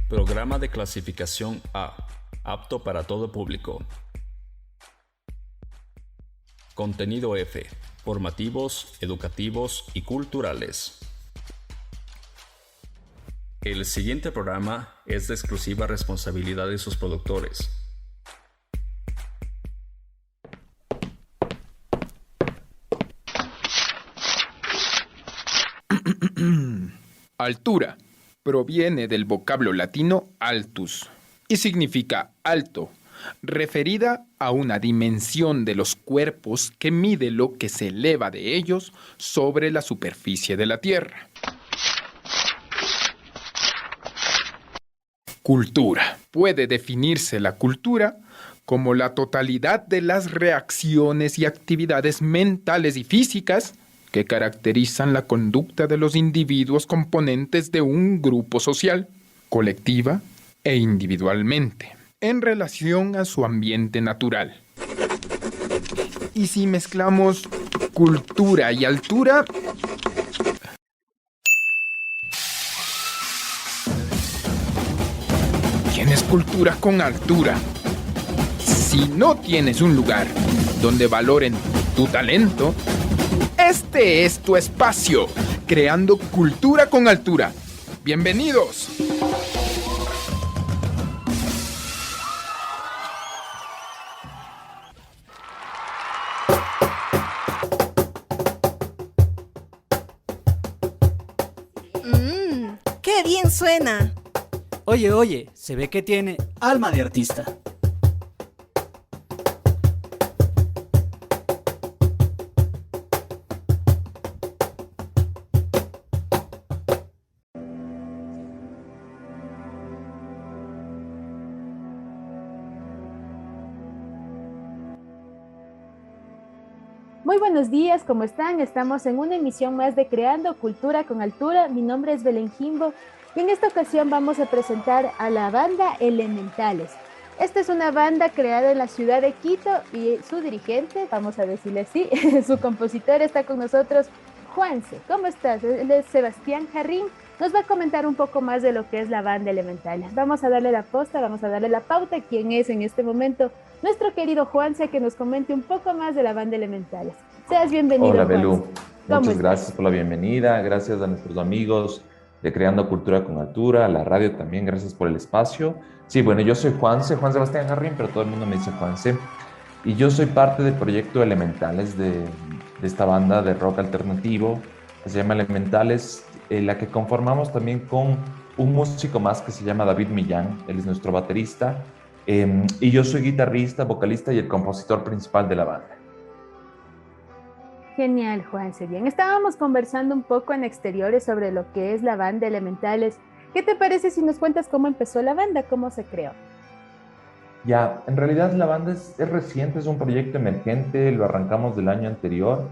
Programa de clasificación A, apto para todo público. Contenido F, formativos, educativos y culturales. El siguiente programa es de exclusiva responsabilidad de sus productores. Altura proviene del vocablo latino altus y significa alto, referida a una dimensión de los cuerpos que mide lo que se eleva de ellos sobre la superficie de la Tierra. Cultura. Puede definirse la cultura como la totalidad de las reacciones y actividades mentales y físicas que caracterizan la conducta de los individuos componentes de un grupo social, colectiva e individualmente, en relación a su ambiente natural. Y si mezclamos cultura y altura, tienes cultura con altura. Si no tienes un lugar donde valoren tu talento, este es tu espacio, creando cultura con altura. ¡Bienvenidos! ¡Qué bien suena! Oye, se ve que tiene alma de artista. Muy buenos días, ¿cómo están? Estamos en una emisión más de Creando Cultura con Altura. Mi nombre es Belén Jimbo y en esta ocasión vamos a presentar a la banda Elementales. Esta es una banda creada en la ciudad de Quito y su dirigente, vamos a decirle así, su compositor está con nosotros, Juanse. ¿Cómo estás? Él es Sebastián Jarrín. Nos va a comentar un poco más de lo que es la banda Elementales. Vamos a darle la posta, vamos a darle la pauta, quién es en este momento nuestro querido Juanse, que nos comente un poco más de la banda Elementales. Seas bienvenido. Hola, Belú. ¿Cómo Muchas estás? gracias por la bienvenida. Gracias a nuestros amigos de Creando Cultura con Altura, a la radio también. Gracias por el espacio. Sí, bueno, yo soy Juanse, Juan Sebastián Jarrín, pero todo el mundo me dice Juanse. Y yo soy parte del proyecto Elementales de esta banda de rock alternativo que se llama Elementales, la que conformamos también con un músico más que se llama David Millán. Él es nuestro baterista. Y yo soy guitarrista, vocalista y el compositor principal de la banda. Genial, Juanse. Bien, estábamos conversando un poco en exteriores sobre lo que es la banda Elementales. ¿Qué te parece si nos cuentas cómo empezó la banda, cómo se creó? Ya, en realidad la banda es reciente, es un proyecto emergente, lo arrancamos del año anterior.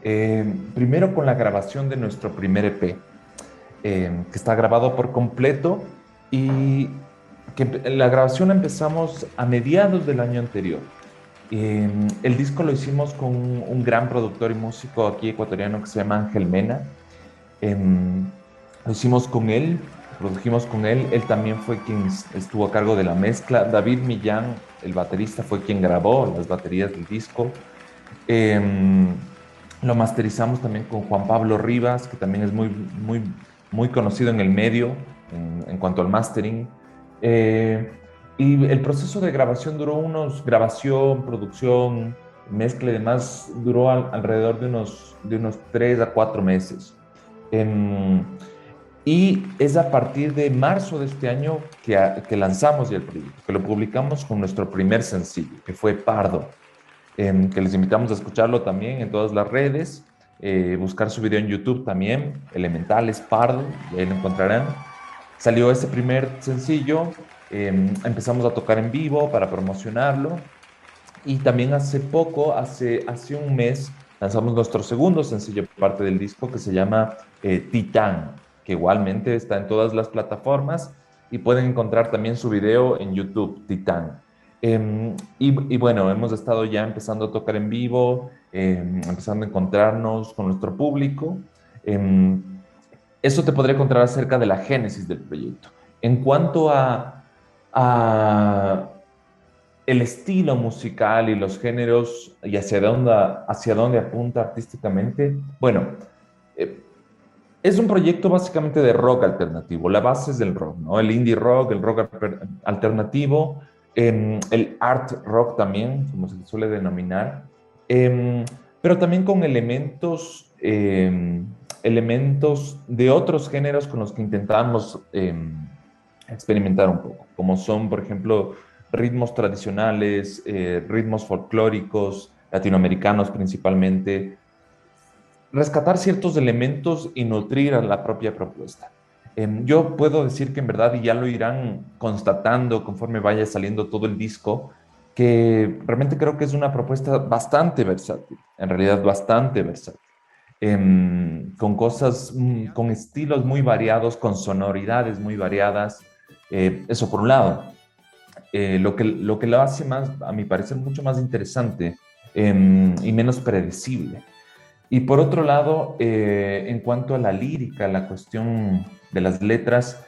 Primero con la grabación de nuestro primer EP, que está grabado por completo y que la grabación empezamos a mediados del año anterior. El disco lo hicimos con un gran productor y músico aquí ecuatoriano que se llama Ángel Mena. Lo hicimos con él, produjimos con él. Él también fue quien estuvo a cargo de la mezcla. David Millán, el baterista, fue quien grabó las baterías del disco. Lo masterizamos también con Juan Pablo Rivas, que también es muy conocido en el medio en cuanto al mastering. Y el proceso de grabación grabación, producción, mezcla y demás, duró alrededor de unos 3 a 4 meses. Y es a partir de marzo de este año que lanzamos ya el proyecto, que lo publicamos con nuestro primer sencillo, que fue Pardo, que les invitamos a escucharlo también en todas las redes, buscar su video en YouTube también, Elementales Pardo, y ahí lo encontrarán. Salió ese primer sencillo, empezamos a tocar en vivo para promocionarlo y también hace un mes, lanzamos nuestro segundo sencillo, parte del disco, que se llama Titán, que igualmente está en todas las plataformas y pueden encontrar también su video en YouTube, Titán. Y bueno, hemos estado ya empezando a tocar en vivo, empezando a encontrarnos con nuestro público. Eso te podría contar acerca de la génesis del proyecto. En cuanto a el estilo musical y los géneros y hacia dónde apunta artísticamente, bueno, es un proyecto básicamente de rock alternativo. La base es del rock, ¿no? El indie rock, el rock alternativo, el art rock también, como se suele denominar, pero también con elementos de otros géneros con los que intentamos experimentar un poco, como son, por ejemplo, ritmos tradicionales, ritmos folclóricos, latinoamericanos principalmente, rescatar ciertos elementos y nutrir a la propia propuesta. Yo puedo decir que en verdad, y ya lo irán constatando conforme vaya saliendo todo el disco, que realmente creo que es una propuesta bastante versátil, en realidad bastante versátil, con cosas, con estilos muy variados, con sonoridades muy variadas, eso por un lado. Lo que lo hace más, a mi parecer, mucho más interesante y menos predecible. Y por otro lado, en cuanto a la lírica, la cuestión de las letras,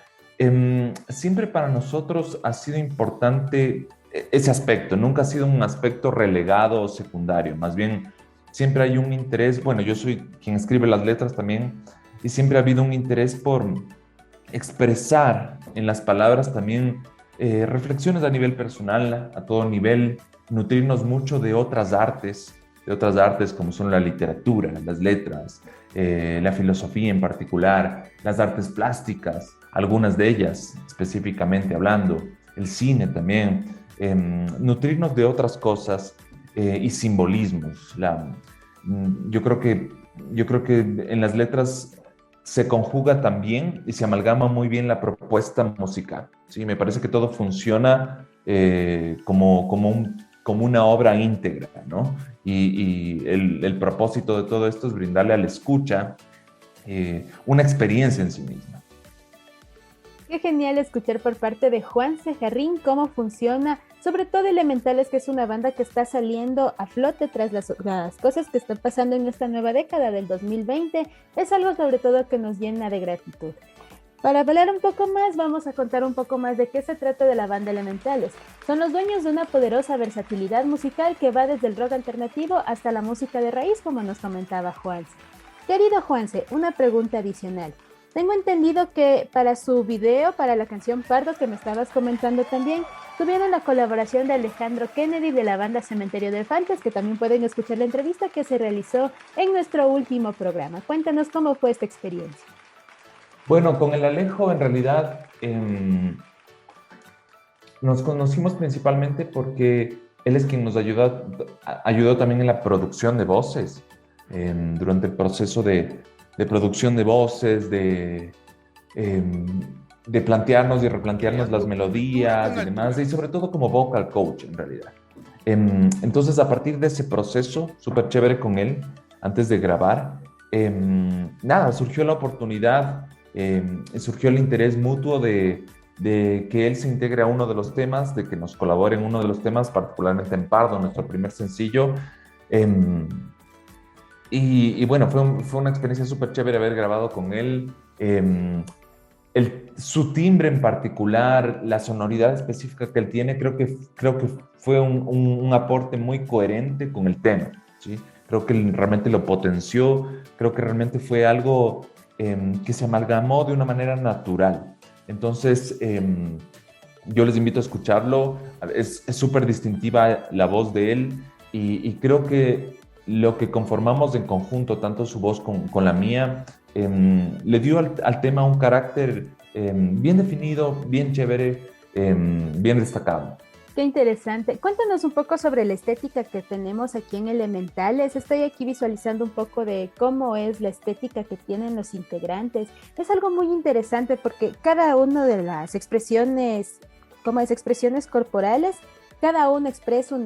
siempre para nosotros ha sido importante ese aspecto, nunca ha sido un aspecto relegado o secundario, más bien siempre hay un interés, bueno, yo soy quien escribe las letras también, y siempre ha habido un interés por expresar en las palabras también reflexiones a nivel personal, a todo nivel, nutrirnos mucho de otras artes como son la literatura, las letras, la filosofía en particular, las artes plásticas, algunas de ellas específicamente hablando, el cine también, nutrirnos de otras cosas y simbolismos. Yo creo que en las letras se conjuga también y se amalgama muy bien la propuesta musical. ¿Sí? Me parece que todo funciona como una obra íntegra, ¿no? Y el propósito de todo esto es brindarle al escucha una experiencia en sí misma. Qué genial escuchar por parte de Juanse Jarrín cómo funciona, sobre todo Elementales, que es una banda que está saliendo a flote tras las cosas que están pasando en esta nueva década del 2020. Es algo sobre todo que nos llena de gratitud. Para hablar un poco más, vamos a contar un poco más de qué se trata de la banda Elementales. Son los dueños de una poderosa versatilidad musical que va desde el rock alternativo hasta la música de raíz, como nos comentaba Juanse. Querido Juanse, una pregunta adicional. Tengo entendido que para su video, para la canción Pardo, que me estabas comentando también, tuvieron la colaboración de Alejandro Kennedy de la banda Cementerio de Elefantes, que también pueden escuchar la entrevista que se realizó en nuestro último programa. Cuéntanos cómo fue esta experiencia. Bueno, con el Alejo en realidad nos conocimos principalmente porque él es quien nos ayudó también en la producción de voces, durante el proceso de producción de voces, de plantearnos y replantearnos las melodías y demás, y sobre todo como vocal coach en realidad. Entonces, a partir de ese proceso súper chévere con él, antes de grabar, surgió la oportunidad, surgió el interés mutuo de que él se integre a uno de los temas, de que nos colabore en uno de los temas, particularmente en Pardo, nuestro primer sencillo. Y bueno, fue una experiencia súper chévere haber grabado con él. Su timbre en particular, la sonoridad específica que él tiene, creo que fue un aporte muy coherente con el tema, ¿sí? Creo que realmente lo potenció, creo que realmente fue algo que se amalgamó de una manera natural. Entonces, yo les invito a escucharlo. Es súper distintiva la voz de él y creo que lo que conformamos en conjunto, tanto su voz con la mía, le dio al tema un carácter bien definido, bien chévere, bien destacado. Qué interesante. Cuéntanos un poco sobre la estética que tenemos aquí en Elementales. Estoy aquí visualizando un poco de cómo es la estética que tienen los integrantes. Es algo muy interesante porque cada una de las expresiones, como las expresiones corporales, cada uno expresa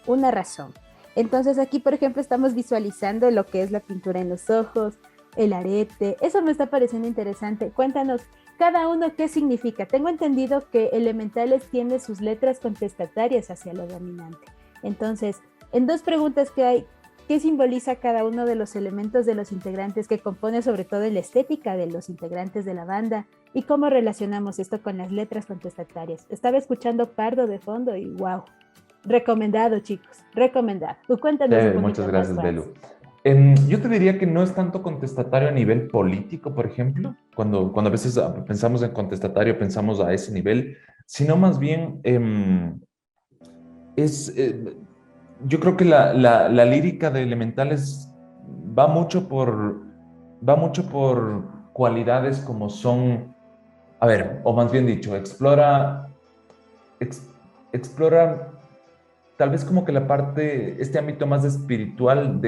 una razón. Entonces aquí, por ejemplo, estamos visualizando lo que es la pintura en los ojos, el arete. Eso me está pareciendo interesante. Cuéntanos cada uno qué significa. Tengo entendido que Elementales tiene sus letras contestatarias hacia lo dominante. Entonces, en dos preguntas que hay, ¿qué simboliza cada uno de los elementos de los integrantes que compone sobre todo la estética de los integrantes de la banda? ¿Y cómo relacionamos esto con las letras contestatarias? Estaba escuchando Pardo de fondo y wow. Recomendado, chicos, recomendado. Tú cuéntanos un poquito Muchas gracias, más, Belu. Yo te diría que no es tanto contestatario a nivel político, por ejemplo, cuando a veces pensamos en contestatario, pensamos a ese nivel, sino más bien yo creo que la lírica de Elementales va mucho por cualidades como son, a ver, o más bien dicho, explora tal vez como que este ámbito más espiritual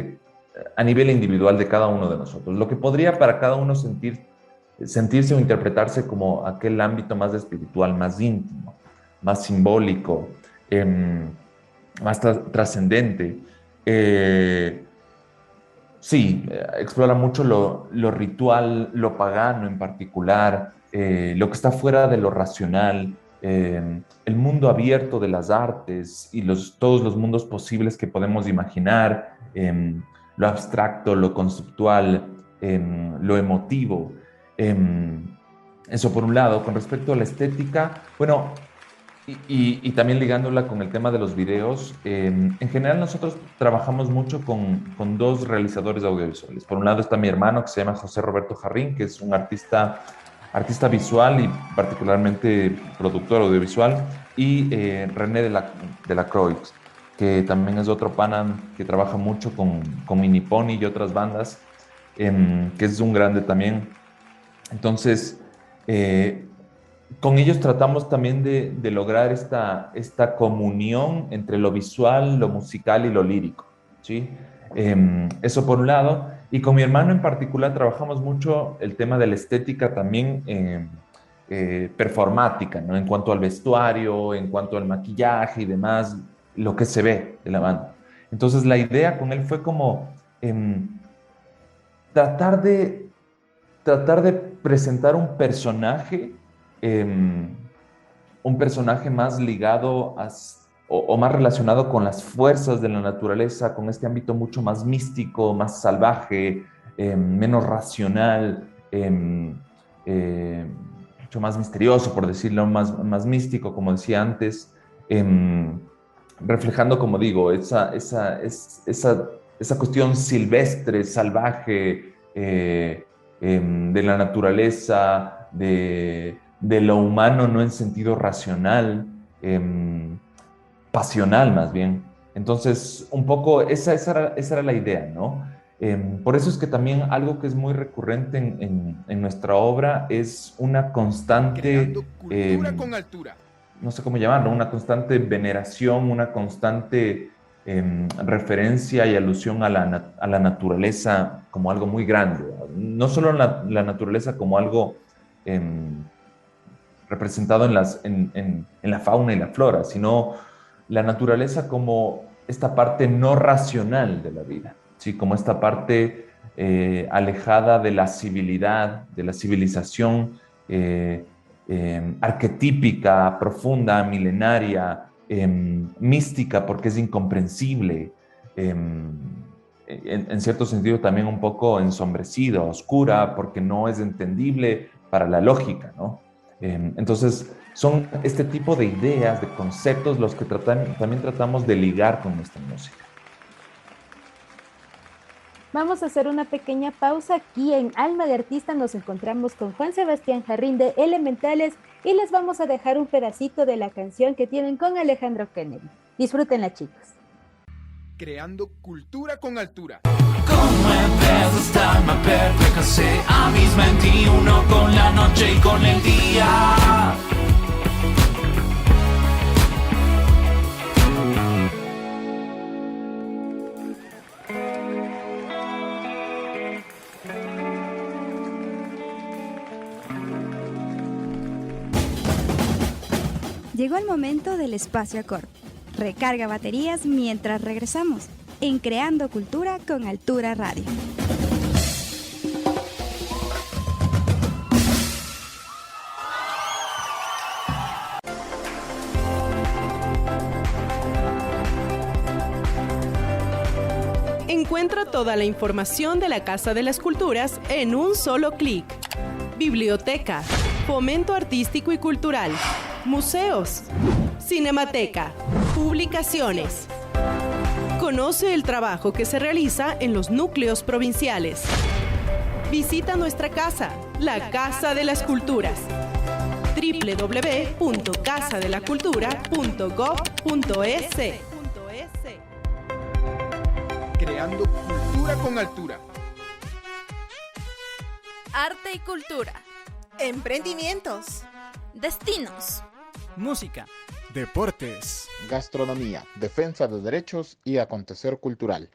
a nivel individual de cada uno de nosotros, lo que podría para cada uno sentirse o interpretarse como aquel ámbito más espiritual, más íntimo, más simbólico, más trascendente. Sí, explora mucho lo ritual, lo pagano en particular, lo que está fuera de lo racional, el mundo abierto de las artes y todos los mundos posibles que podemos imaginar, lo abstracto, lo conceptual, lo emotivo. Eso por un lado. Con respecto a la estética, bueno, y también ligándola con el tema de los videos, en general nosotros trabajamos mucho con dos realizadores audiovisuales. Por un lado está mi hermano, que se llama José Roberto Jarrín, que es un artista visual y particularmente productor audiovisual, y René de la Croix, que también es otro pana que trabaja mucho con Mini Pony y otras bandas, que es un grande también. Entonces, con ellos tratamos también de lograr esta comunión entre lo visual, lo musical y lo lírico, ¿sí? Eso por un lado. Y con mi hermano en particular trabajamos mucho el tema de la estética también performática, ¿no? En cuanto al vestuario, en cuanto al maquillaje y demás, lo que se ve de la banda. Entonces la idea con él fue como tratar de presentar un personaje más ligado o más relacionado con las fuerzas de la naturaleza, con este ámbito mucho más místico, más salvaje, menos racional, mucho más misterioso, por decirlo, más místico, como decía antes, reflejando, como digo, esa cuestión silvestre, salvaje, de la naturaleza, de lo humano, no en sentido racional, pasional más bien. Entonces, un poco esa era la idea, ¿no? Por eso es que también algo que es muy recurrente en nuestra obra es una constante... Creando cultura con altura. No sé cómo llamarlo, una constante veneración, una constante referencia y alusión a la naturaleza como algo muy grande. No solo la naturaleza como algo representado en la fauna y la flora, sino la naturaleza como esta parte no racional de la vida, ¿sí? Como esta parte alejada de la civilidad, de la civilización arquetípica, profunda, milenaria, mística, porque es incomprensible, en cierto sentido también un poco ensombrecida, oscura, porque no es entendible para la lógica, ¿no? Entonces, son este tipo de ideas, de conceptos, los que también tratamos de ligar con nuestra música. Vamos a hacer una pequeña pausa. Aquí en Alma de Artista nos encontramos con Juan Sebastián Jarrín de Elementales y les vamos a dejar un pedacito de la canción que tienen con Alejandro Kennedy. Disfrútenla, chicos. Creando cultura con altura. ¿Cómo empiezo a estar más perfecto? A mis 21 con la noche y con el día. Llegó el momento del espacio acorde. Recarga baterías mientras regresamos en Creando Cultura con Altura Radio. Encuentra toda la información de la Casa de las Culturas en un solo clic. Biblioteca, fomento artístico y cultural, museos, cinemateca, publicaciones. Conoce el trabajo que se realiza en los núcleos provinciales. Visita nuestra casa, la Casa de las Culturas. www.casadelacultura.gov.es. Creando cultura con altura. Arte y cultura. Emprendimientos. Destinos. Música. Deportes. Gastronomía, defensa de derechos y acontecer cultural.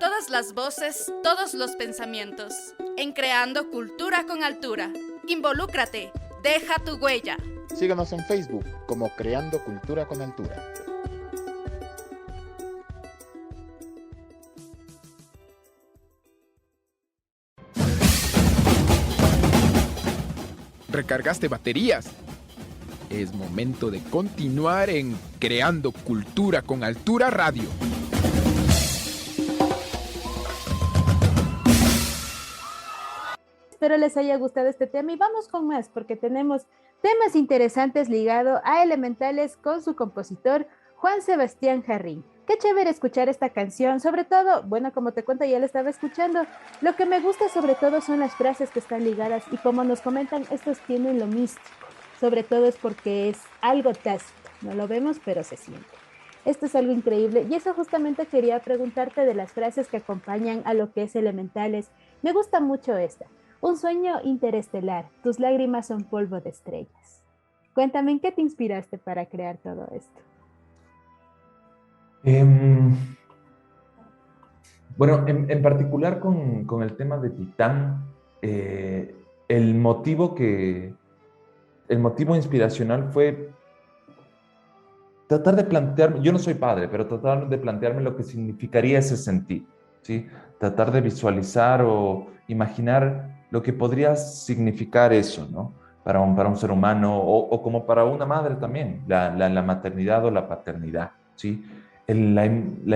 Todas las voces, todos los pensamientos. En Creando Cultura con Altura. Involúcrate. Deja tu huella. Síganos en Facebook como Creando Cultura con Altura. ¿Recargaste baterías? Es momento de continuar en Creando Cultura con Altura Radio. Espero les haya gustado este tema y vamos con más porque tenemos temas interesantes ligados a Elementales con su compositor Juan Sebastián Jarrín. Qué chévere escuchar esta canción, sobre todo, bueno, como te cuento, ya la estaba escuchando. Lo que me gusta sobre todo son las frases que están ligadas y como nos comentan, estos tienen lo místico. Sobre todo es porque es algo tácito, no lo vemos, pero se siente. Esto es algo increíble y eso justamente quería preguntarte de las frases que acompañan a lo que es Elementales. Me gusta mucho esta. Un sueño interestelar, tus lágrimas son polvo de estrellas. Cuéntame, ¿en qué te inspiraste para crear todo esto? Bueno, en particular con el tema de Titán, el motivo inspiracional fue tratar de plantearme, yo no soy padre, pero tratar de plantearme lo que significaría ese sentir, ¿sí? Tratar de visualizar o imaginar lo que podría significar eso, ¿no? Para un ser humano o como para una madre también, la maternidad o la paternidad, ¿sí? La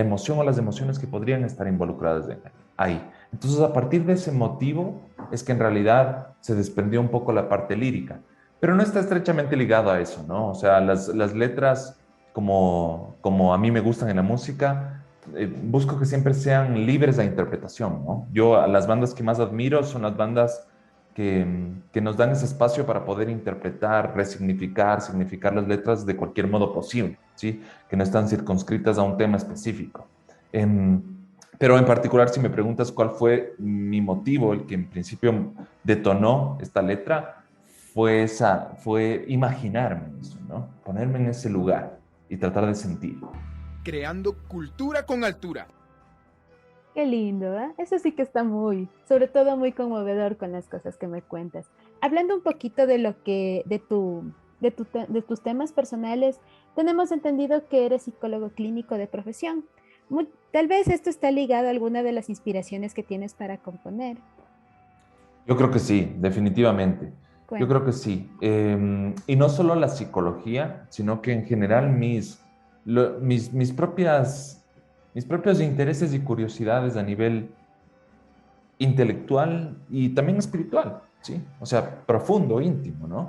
emoción o las emociones que podrían estar involucradas ahí. Entonces, a partir de ese motivo es que en realidad se desprendió un poco la parte lírica, pero no está estrechamente ligado a eso, ¿no? O sea, las letras, como a mí me gustan en la música, busco que siempre sean libres de interpretación, ¿no? Yo a las bandas que más admiro son las bandas que nos dan ese espacio para poder interpretar, resignificar, significar las letras de cualquier modo posible, ¿sí? Que no están circunscritas a un tema específico. Pero en particular, si me preguntas cuál fue mi motivo, el que en principio detonó esta letra, fue imaginarme eso, ¿no? Ponerme en ese lugar y tratar de sentir. Creando cultura con altura. Qué lindo, ¿eh? Eso sí que está sobre todo muy conmovedor con las cosas que me cuentas. Hablando un poquito de lo que, de tus temas personales, tenemos entendido que eres psicólogo clínico de profesión. Tal vez esto está ligado a alguna de las inspiraciones que tienes para componer. Yo creo que sí, definitivamente. Yo creo que sí. Y no solo la psicología, sino que en general mis propios intereses y curiosidades a nivel intelectual y también espiritual, ¿sí? O sea, profundo, íntimo, ¿no?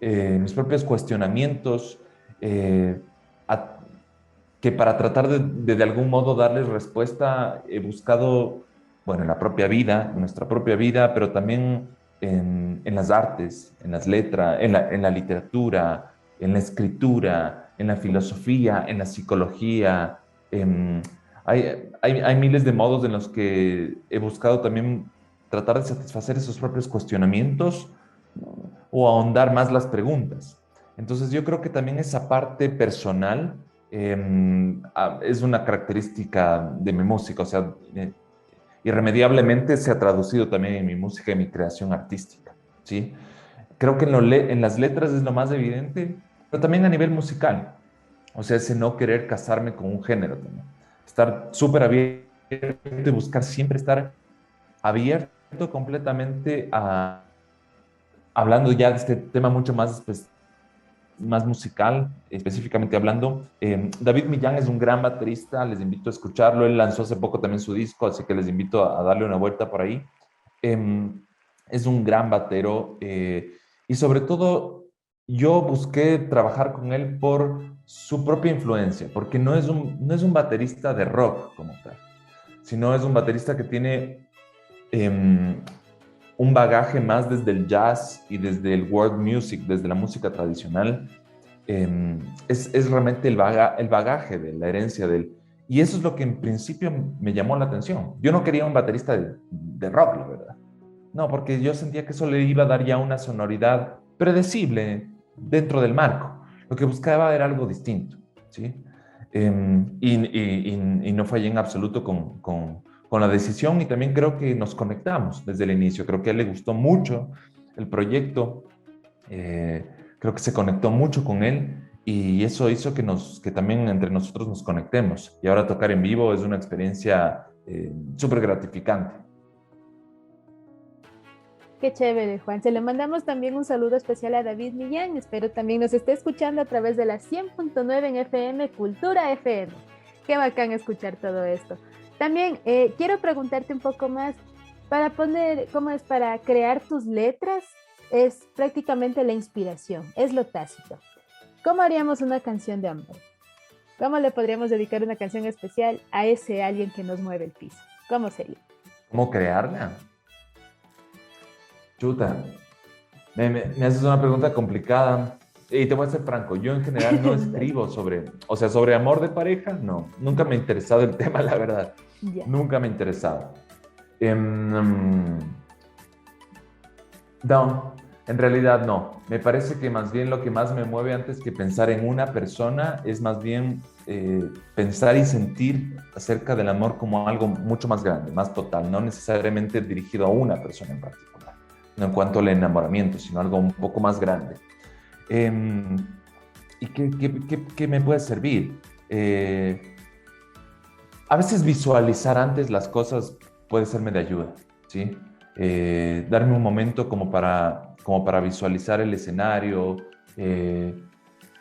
Mis propios cuestionamientos que para tratar de algún modo darles respuesta he buscado, bueno, en la propia vida, en nuestra propia vida, pero también en las artes, en las letras, en la literatura, en la escritura, en la filosofía, en la psicología. Hay miles de modos en los que he buscado también tratar de satisfacer esos propios cuestionamientos, ¿no? O ahondar más las preguntas. Entonces yo creo que también esa parte personal es una característica de mi música, o sea, irremediablemente se ha traducido también en mi música y mi creación artística, ¿sí? Creo que en las letras es lo más evidente, pero también a nivel musical, o sea, ese no querer casarme con un género también. Estar súper abierto y buscar siempre estar abierto completamente hablando ya de este tema mucho más musical, específicamente hablando. David Millán es un gran baterista, les invito a escucharlo. Él lanzó hace poco también su disco, así que les invito a darle una vuelta por ahí. es un gran batero y sobre todo yo busqué trabajar con él por su propia influencia, porque no es un baterista de rock como tal, sino es un baterista que tiene un bagaje más desde el jazz y desde el world music, desde la música tradicional. Es realmente el bagaje de la herencia de él. Y eso es lo que en principio me llamó la atención. Yo no quería un baterista de rock, la verdad. No, porque yo sentía que eso le iba a dar ya una sonoridad predecible dentro del marco. Lo que buscaba era algo distinto, ¿sí? Y no fallé en absoluto con la decisión, y también creo que nos conectamos desde el inicio. Creo que a él le gustó mucho el proyecto, creo que se conectó mucho con él, y eso hizo que también entre nosotros nos conectemos. Y ahora tocar en vivo es una experiencia súper gratificante. Qué chévere, Juan. Se le mandamos también un saludo especial a David Millán. Espero también nos esté escuchando a través de la 100.9 en FM, Cultura FM. Qué bacán escuchar todo esto. También quiero preguntarte un poco más, ¿cómo es para crear tus letras? Es prácticamente la inspiración, es lo tácito. ¿Cómo haríamos una canción de amor? ¿Cómo le podríamos dedicar una canción especial a ese alguien que nos mueve el piso? ¿Cómo sería? ¿Cómo crearla? Chuta, me haces una pregunta complicada. Y te voy a ser franco, yo en general no escribo sobre amor de pareja, no. Nunca me ha interesado el tema, la verdad. Yeah. Nunca me ha interesado. No, en realidad no. Me parece que más bien lo que más me mueve antes que pensar en una persona es más bien pensar y sentir acerca del amor como algo mucho más grande, más total, no necesariamente dirigido a una persona en particular, no en cuanto al enamoramiento, sino algo un poco más grande. ¿Y qué me puede servir? A veces visualizar antes las cosas puede serme de ayuda, ¿sí? Darme un momento como para visualizar el escenario.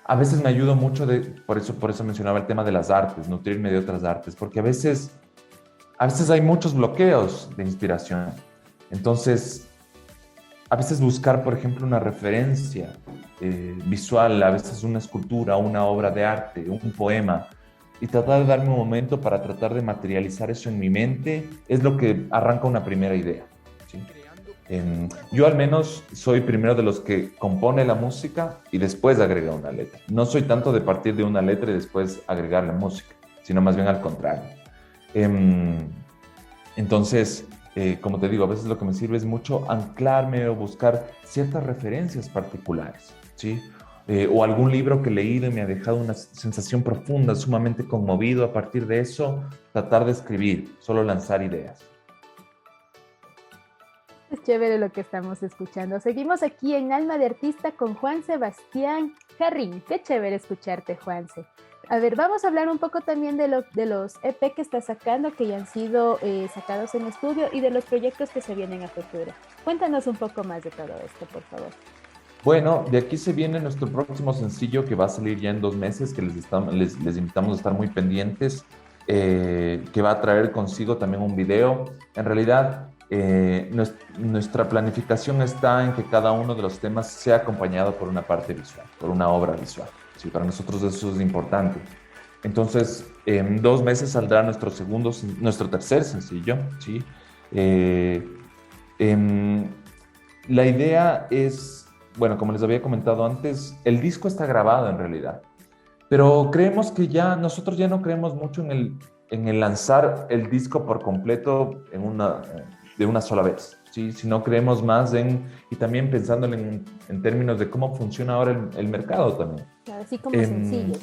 A veces me ayuda mucho, por eso mencionaba el tema de las artes, nutrirme de otras artes, porque a veces hay muchos bloqueos de inspiración. Entonces, a veces buscar, por ejemplo, una referencia visual, a veces una escultura, una obra de arte, un poema, y tratar de darme un momento para tratar de materializar eso en mi mente, es lo que arranca una primera idea, ¿sí? Yo al menos soy primero de los que compone la música y después agrega una letra. No soy tanto de partir de una letra y después agregar la música, sino más bien al contrario. Entonces, como te digo, a veces lo que me sirve es mucho anclarme o buscar ciertas referencias particulares, ¿sí? O algún libro que he leído y me ha dejado una sensación profunda, sumamente conmovido. A partir de eso, tratar de escribir, solo lanzar ideas. Es chévere lo que estamos escuchando. Seguimos aquí en Alma de Artista con Juan Sebastián Jarrín. Qué chévere escucharte, Juanse. A ver, vamos a hablar un poco también de los EP que estás sacando, que ya han sido sacados en estudio, y de los proyectos que se vienen a futuro. Cuéntanos un poco más de todo esto, por favor. Bueno, de aquí se viene nuestro próximo sencillo, que va a salir ya en 2 meses, que les invitamos a estar muy pendientes, que va a traer consigo también un video. En realidad, nuestra planificación está en que cada uno de los temas sea acompañado por una parte visual, por una obra visual. Sí, para nosotros eso es importante. Entonces, en 2 meses saldrá nuestro tercer sencillo, ¿sí? La idea es, bueno, como les había comentado antes, el disco está grabado en realidad, pero creemos que nosotros ya no creemos mucho en el lanzar el disco por completo de una sola vez, ¿sí? Sino creemos más y también pensándolo en términos de cómo funciona ahora el mercado también. Claro, así como sencillo.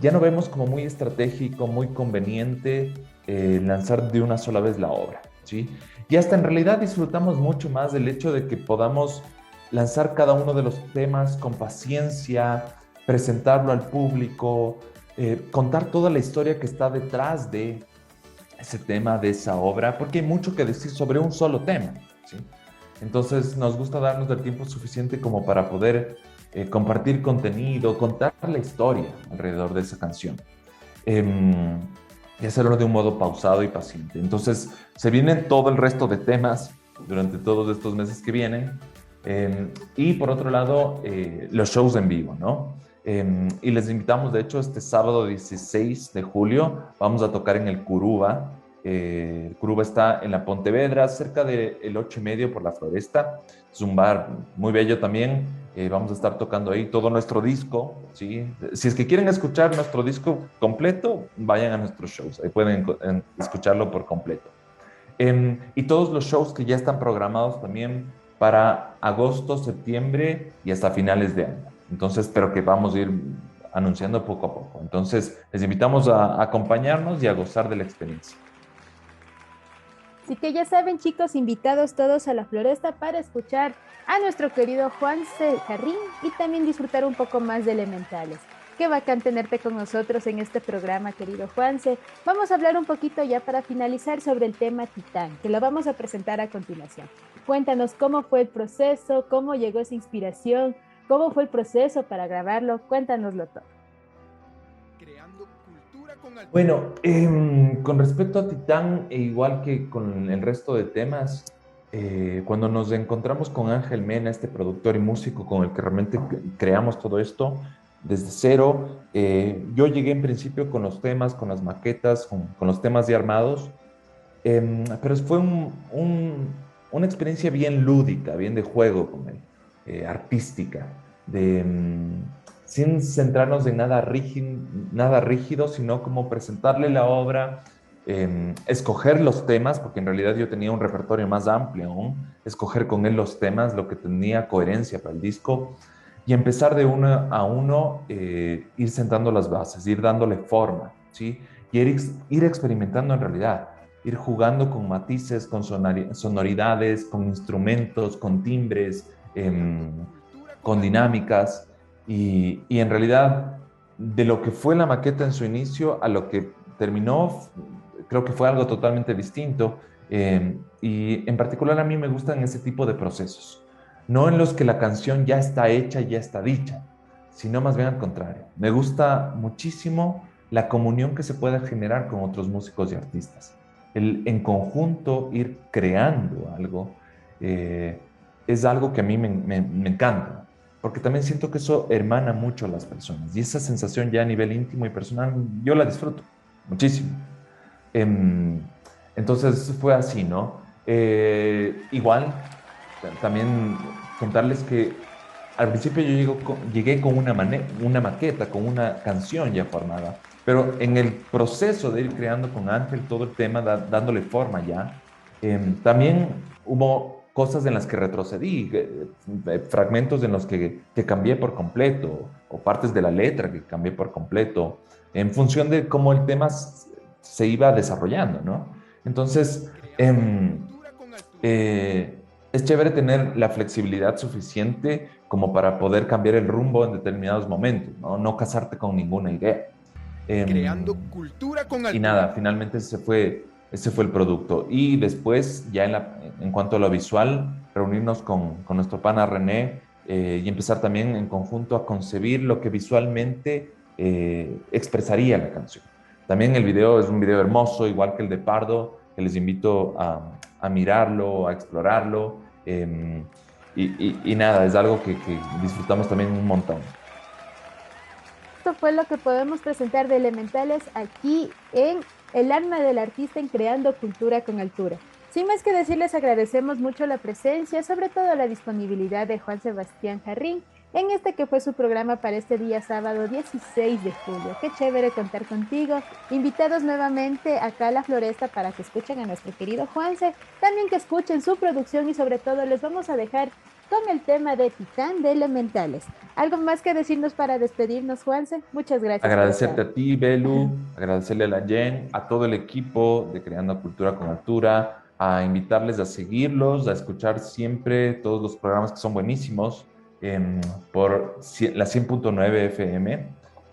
Ya no vemos como muy estratégico, muy conveniente lanzar de una sola vez la obra, ¿sí? Y hasta en realidad disfrutamos mucho más del hecho de que podamos lanzar cada uno de los temas con paciencia, presentarlo al público, contar toda la historia que está detrás de ese tema, de esa obra, porque hay mucho que decir sobre un solo tema, ¿sí? Entonces nos gusta darnos el tiempo suficiente como para poder compartir contenido, contar la historia alrededor de esa canción, y hacerlo de un modo pausado y paciente. Entonces se vienen todo el resto de temas durante todos estos meses que vienen. Y por otro lado, los shows en vivo, ¿no? Y les invitamos, de hecho, este sábado 16 de julio vamos a tocar en el Curuba. El Curuba está en la Pontevedra, cerca del 8:30 por la Floresta. Es un bar muy bello también. Vamos a estar tocando ahí todo nuestro disco, ¿sí? Si es que quieren escuchar nuestro disco completo, vayan a nuestros shows. Ahí pueden escucharlo por completo. Y todos los shows que ya están programados también para agosto, septiembre y hasta finales de año. Entonces, pero que vamos a ir anunciando poco a poco. Entonces, les invitamos a acompañarnos y a gozar de la experiencia. Así que ya saben, chicos, invitados todos a la Floresta para escuchar a nuestro querido Juanse Jarrín y también disfrutar un poco más de Elementales. Qué bacán tenerte con nosotros en este programa, querido Juanse. Vamos a hablar un poquito ya para finalizar sobre el tema Titán, que lo vamos a presentar a continuación. Cuéntanos cómo fue el proceso, cómo llegó esa inspiración, cómo fue el proceso para grabarlo. Cuéntanoslo todo. Bueno, con respecto a Titán, e igual que con el resto de temas, cuando nos encontramos con Ángel Mena, este productor y músico con el que realmente creamos todo esto desde cero, yo llegué en principio con los temas, con las maquetas, con los temas ya armados, pero fue una experiencia bien lúdica, bien de juego con él, artística, sin centrarnos en nada rígido, sino como presentarle la obra, escoger los temas, porque en realidad yo tenía un repertorio más amplio aún, escoger con él los temas, lo que tenía coherencia para el disco, y empezar de uno a uno, ir sentando las bases, ir dándole forma, ¿sí? Y ir experimentando en realidad, ir jugando con matices, con sonoridades, con instrumentos, con timbres, con dinámicas, y en realidad de lo que fue la maqueta en su inicio a lo que terminó, creo que fue algo totalmente distinto, y en particular a mí me gustan ese tipo de procesos, no en los que la canción ya está hecha, ya está dicha, sino más bien al contrario. Me gusta muchísimo la comunión que se puede generar con otros músicos y artistas. El en conjunto ir creando algo es algo que a mí me encanta, porque también siento que eso hermana mucho a las personas y esa sensación ya a nivel íntimo y personal yo la disfruto muchísimo. Entonces fue así, ¿no? Igual también contarles que al principio yo llegué con una maqueta, con una canción ya formada, pero en el proceso de ir creando con Ángel todo el tema, dándole forma ya, también hubo cosas en las que retrocedí, fragmentos en los que cambié por completo, o partes de la letra que cambié por completo, en función de cómo el tema se iba desarrollando, ¿no? Entonces, es chévere tener la flexibilidad suficiente como para poder cambiar el rumbo en determinados momentos, ¿no? No casarte con ninguna idea. Creando cultura con altura. Y nada, finalmente ese fue el producto. Y después, ya en cuanto a lo visual, reunirnos con nuestro pana René y empezar también en conjunto a concebir lo que visualmente expresaría la canción. También el video es un video hermoso, igual que el de Pardo, que les invito a mirarlo, a explorarlo. Y nada, es algo que disfrutamos también un montón. Esto fue lo que podemos presentar de Elementales aquí en El alma del artista en Creando Cultura con Altura. Sin más que decir, les agradecemos mucho la presencia, sobre todo la disponibilidad de Juan Sebastián Jarrín en este que fue su programa para este día sábado 16 de julio. Qué chévere contar contigo. Invitados nuevamente acá a la Floresta para que escuchen a nuestro querido Juanse, también que escuchen su producción y sobre todo les vamos a dejar con el tema de Titán de Elementales. ¿Algo más que decirnos para despedirnos, Juanse? Muchas gracias. Agradecerte a ti, Belu, agradecerle a la Jen, a todo el equipo de Creando Cultura con Altura, a invitarles a seguirlos, a escuchar siempre todos los programas que son buenísimos por la 100.9 FM,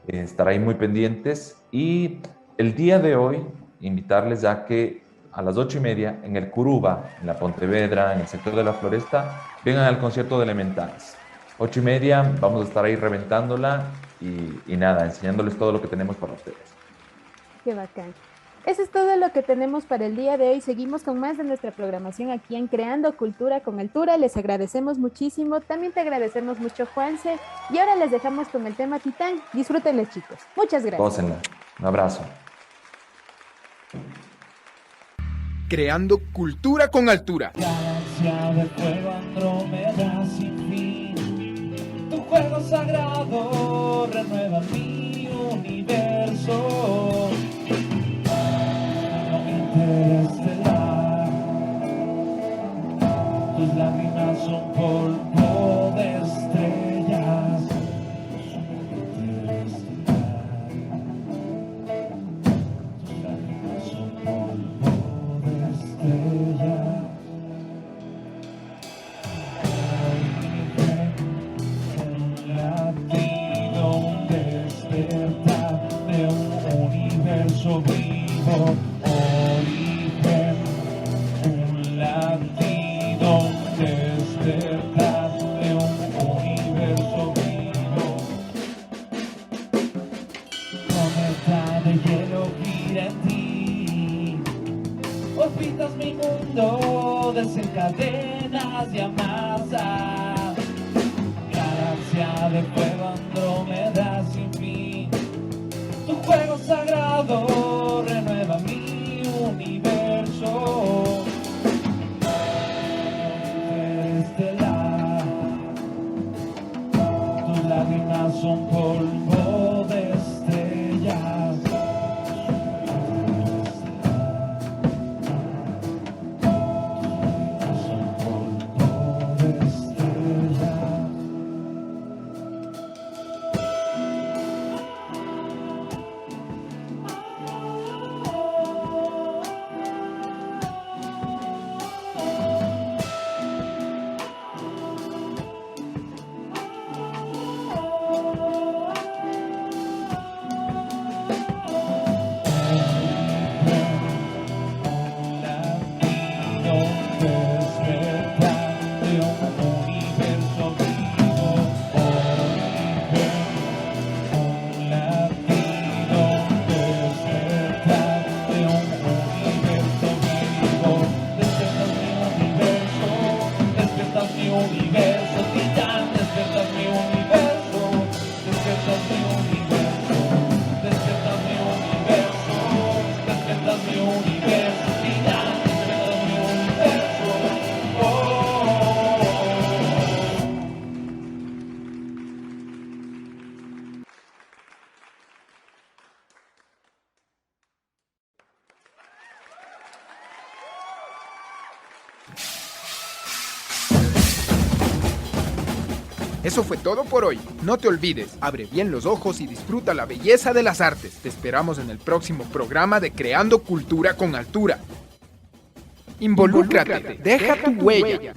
estar ahí muy pendientes. Y el día de hoy, invitarles a que a las 8:30 en el Curuba, en la Pontevedra, en el sector de la Floresta, vengan al concierto de Elementales. 8:30, vamos a estar ahí reventándola y nada, enseñándoles todo lo que tenemos para ustedes. Qué bacán. Eso es todo lo que tenemos para el día de hoy. Seguimos con más de nuestra programación aquí en Creando Cultura con Altura. Les agradecemos muchísimo. También te agradecemos mucho, Juanse. Y ahora les dejamos con el tema Titán. Disfrútenles, chicos. Muchas gracias. Gócenla. Un abrazo. Creando Cultura con Altura. Galaxia de fuego, Andrómeda sin fin. Tu juego sagrado renueva mi universo. Interestelar. Tus lágrimas son polvo de estrellas. Interestelar. Tus lágrimas son polvo de estrellas. Un latido, un despertar de un universo vivo. Origen, un latido, un despertar de un universo vivo. Cometa de hielo gira en ti. Orbitas mi mundo, desencadenas y amasas. Galaxia de fuego, Andrómeda sin fin. Tu juego sagrado renueva mi universo. Interestelar. Tus lágrimas son polvo de estrellas. Son polvo de estrellas. Eso fue todo por hoy. No te olvides, abre bien los ojos y disfruta la belleza de las artes. Te esperamos en el próximo programa de Creando Cultura con Altura. Involúcrate, deja tu huella.